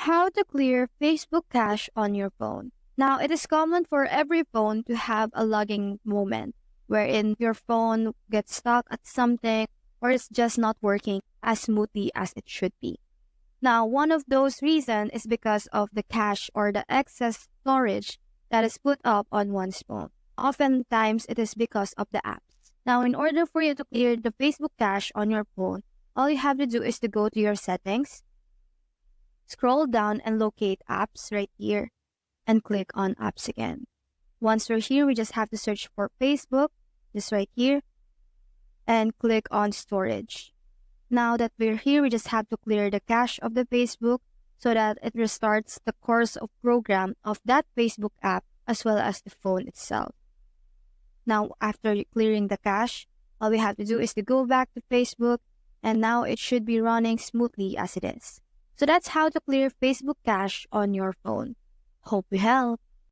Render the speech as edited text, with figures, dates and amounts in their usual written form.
How to clear Facebook cache on your phone. Now, it is common for every phone to have a logging moment wherein your phone gets stuck at something or it's just not working as smoothly as it should be. Now, one of those reasons is because of the cache or the excess storage that is put up on one's phone. Oftentimes, it is because of the apps. Now, in order for you to clear the Facebook cache on your phone, all you have to do is to go to your settings, scroll down and locate apps right here and click on apps again. Once we're here, we just have to search for Facebook, just right here, and click on storage. Now that we're here, we just have to clear the cache of the Facebook so that it restarts the course of program of that Facebook app as well as the phone itself. Now, after clearing the cache, all we have to do is to go back to Facebook, and now it should be running smoothly as it is. So that's how to clear Facebook cache on your phone. Hope we help.